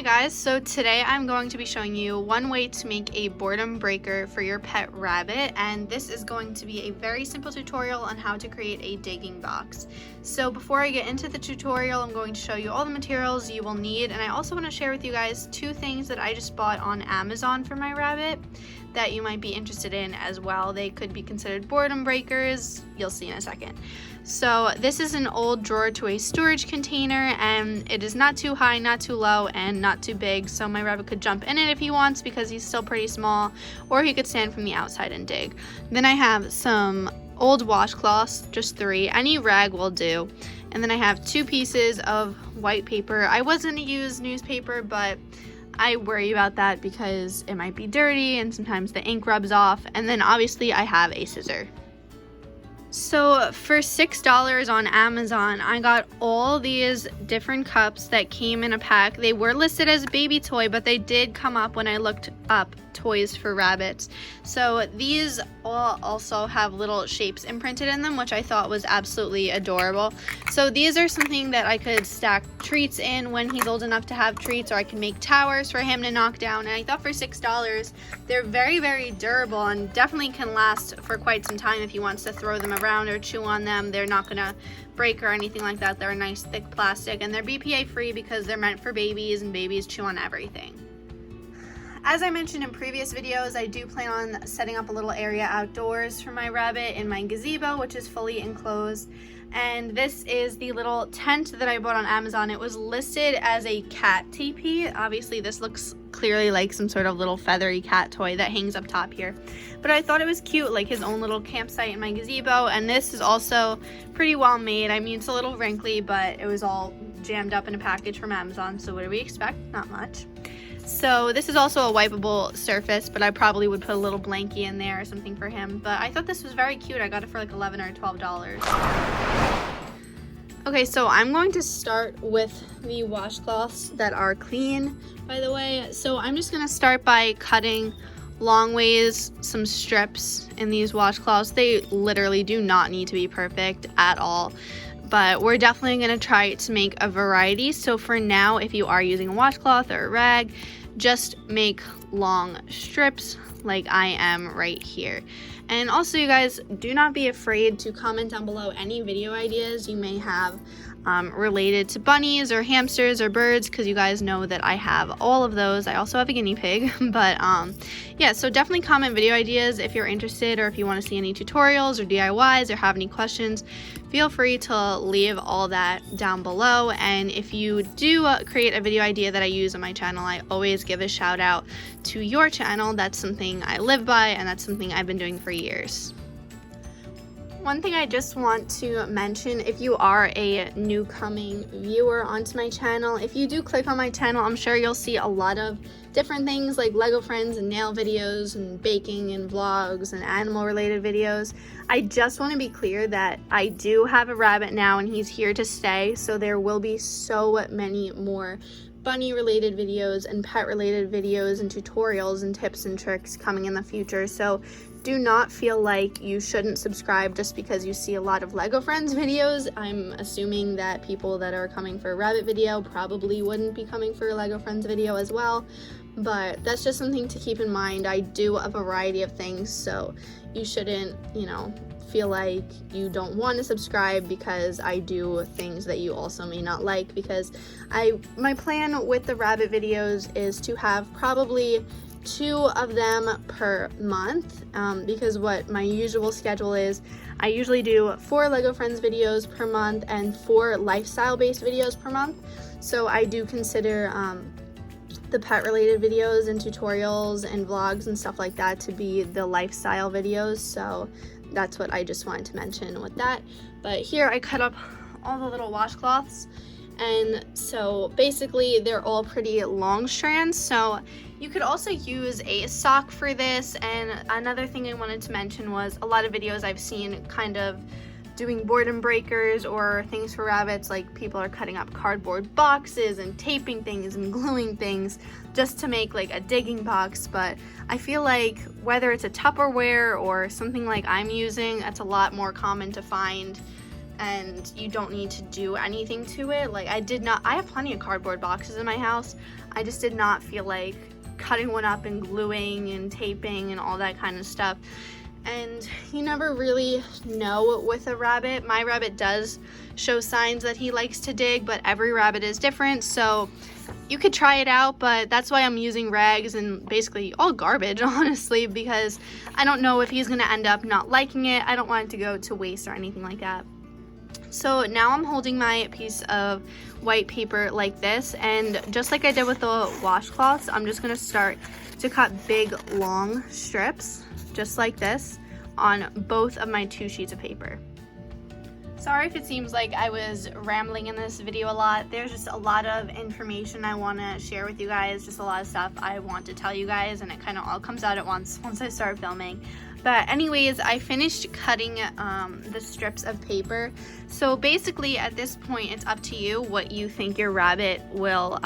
Hi guys, so today I'm going to be showing you one way to make a boredom breaker for your pet rabbit, and this is going to be a very simple tutorial on how to create a digging box. So before I get into the tutorial, I'm going to show you all the materials you will need, and I also want to share with you guys two things that I just bought on Amazon for my rabbit that you might be interested in as well. They could be considered boredom breakers, you'll see in a second. So this is an old drawer to a storage container, and it is not too high, not too low, and not too big, so my rabbit could jump in it if he wants because he's still pretty small, or he could stand from the outside and dig. Then I have some old washcloths, just 3, any rag will do, and then I have 2 pieces of white paper. I was going to use newspaper, but I worry about that because it might be dirty and sometimes the ink rubs off, and then obviously I have a scissor. So for $6 on Amazon, I got all these different cups that came in a pack. They were listed as baby toy, but they did come up when I looked up toys for rabbits. So these all also have little shapes imprinted in them, which I thought was absolutely adorable. So these are something that I could stack treats in when he's old enough to have treats, or I can make towers for him to knock down. And I thought for $6, they're very, very durable and definitely can last for quite some time if he wants to throw them around or chew on them. They're not gonna break or anything like that. They're a nice thick plastic, and they're BPA free because they're meant for babies, and babies chew on everything. As I mentioned in previous videos, I do plan on setting up a little area outdoors for my rabbit in my gazebo, which is fully enclosed. And this is the little tent that I bought on Amazon. It was listed as a cat teepee. Obviously this looks clearly like some sort of little feathery cat toy that hangs up top here, but I thought it was cute, like his own little campsite in my gazebo. And this is also pretty well made. I mean, it's a little wrinkly, but it was all jammed up in a package from Amazon, so what do we expect? Not much. So this is also a wipeable surface, but I probably would put a little blankie in there or something for him. But I thought this was very cute. I got it for like $11 or $12. Okay, so I'm going to start with the washcloths that are clean, by the way. So I'm just going to start by cutting long ways some strips in these washcloths. They literally do not need to be perfect at all, but we're definitely going to try to make a variety. So for now, if you are using a washcloth or a rag, just make long strips like I am right here. And also, you guys, do not be afraid to comment down below any video ideas you may have related to bunnies or hamsters or birds, because you guys know that I have all of those. I also have a guinea pig, but yeah, so definitely comment video ideas if you're interested, or if you want to see any tutorials or DIYs or have any questions. Feel free to leave all that down below, and if you do create a video idea that I use on my channel, I always give a shout out to your channel. That's something I live by, and that's something I've been doing for years. One thing I just want to mention, if you are a new coming viewer onto my channel, if you do click on my channel, I'm sure you'll see a lot of different things like Lego Friends and nail videos and baking and vlogs and animal related videos. I just want to be clear that I do have a rabbit now, and he's here to stay, so there will be so many more bunny related videos and pet related videos and tutorials and tips and tricks coming in the future. So do not feel like you shouldn't subscribe just because you see a lot of Lego Friends videos. I'm assuming that people that are coming for a rabbit video probably wouldn't be coming for a Lego Friends video as well, but that's just something to keep in mind. I do a variety of things, so you shouldn't, feel like you don't want to subscribe because I do things that you also may not like, because my plan with the rabbit videos is to have probably 2 of them per month, because what my usual schedule is, I usually do 4 Lego Friends videos per month and 4 lifestyle based videos per month. So I do consider the pet related videos and tutorials and vlogs and stuff like that to be the lifestyle videos. So that's what I just wanted to mention with that. But here I cut up all the little washcloths, and so basically they're all pretty long strands, so you could also use a sock for this. And another thing I wanted to mention was a lot of videos I've seen kind of doing boredom breakers or things for rabbits, like people are cutting up cardboard boxes and taping things and gluing things just to make like a digging box. But I feel like whether it's a Tupperware or something like I'm using, that's a lot more common to find and you don't need to do anything to it. Like I have plenty of cardboard boxes in my house. I just did not feel like cutting one up and gluing and taping and all that kind of stuff. And you never really know with a rabbit. My rabbit does show signs that he likes to dig, but every rabbit is different, so you could try it out. But that's why I'm using rags and basically all garbage, honestly, because I don't know if he's gonna end up not liking it. I don't want it to go to waste or anything like that. So now I'm holding my piece of white paper like this, and just like I did with the washcloths, I'm just gonna start to cut big long strips just like this on both of my 2 sheets of paper. Sorry if it seems like I was rambling in this video a lot. There's just a lot of information I want to share with you guys, just a lot of stuff I want to tell you guys, and it kind of all comes out at once I start filming. But anyways, I finished cutting the strips of paper. So basically at this point, it's up to you what you think your rabbit will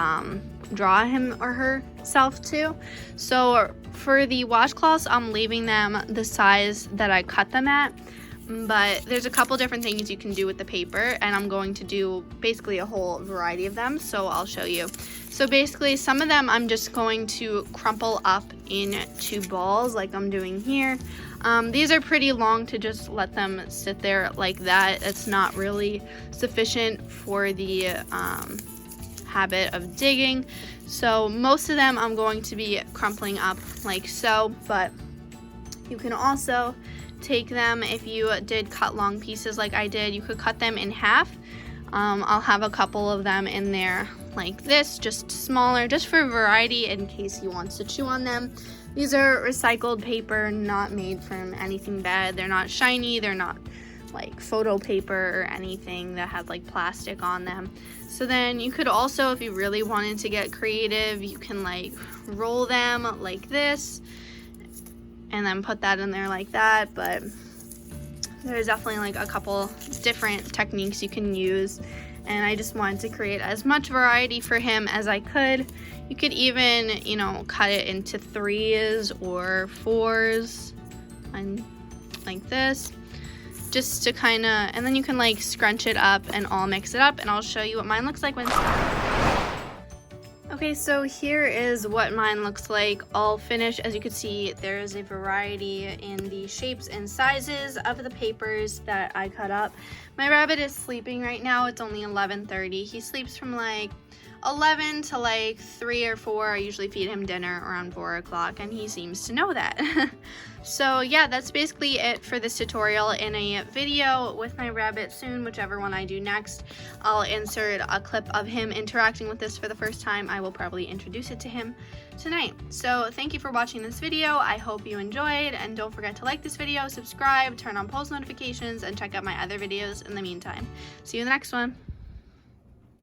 draw him or herself to. So for the washcloths, I'm leaving them the size that I cut them at, but there's a couple different things you can do with the paper, and I'm going to do basically a whole variety of them, so I'll show you. So basically some of them I'm just going to crumple up into balls like I'm doing here. These are pretty long to just let them sit there like that. It's not really sufficient for the habit of digging. So most of them I'm going to be crumpling up like so, but you can also take them, if you did cut long pieces like I did, you could cut them in half. I'll have a couple of them in there like this, just smaller, just for variety in case he wants to chew on them. These are recycled paper, not made from anything bad. They're not shiny, they're not like photo paper or anything that has like plastic on them. So then you could also, if you really wanted to get creative, you can like roll them like this and then put that in there like that. But there's definitely like a couple different techniques you can use, and I just wanted to create as much variety for him as I could. You could even, you know, cut it into 3s or 4s and like this, just to kind of, and then you can like scrunch it up and all mix it up, and I'll show you what mine looks like when it's done. Okay, so here is what mine looks like all finished. As you can see, there's a variety in the shapes and sizes of the papers that I cut up. My rabbit is sleeping right now. It's only 11:30. He sleeps from like 11 to like 3 or 4. I usually feed him dinner around 4 o'clock, and he seems to know that. So yeah, that's basically it for this tutorial. In a video with my rabbit soon, whichever one I do next, I'll insert a clip of him interacting with this for the first time. I will probably introduce it to him tonight. So thank you for watching this video. I hope you enjoyed, and don't forget to like this video, subscribe, turn on post notifications, and check out my other videos in the meantime. See you in the next one.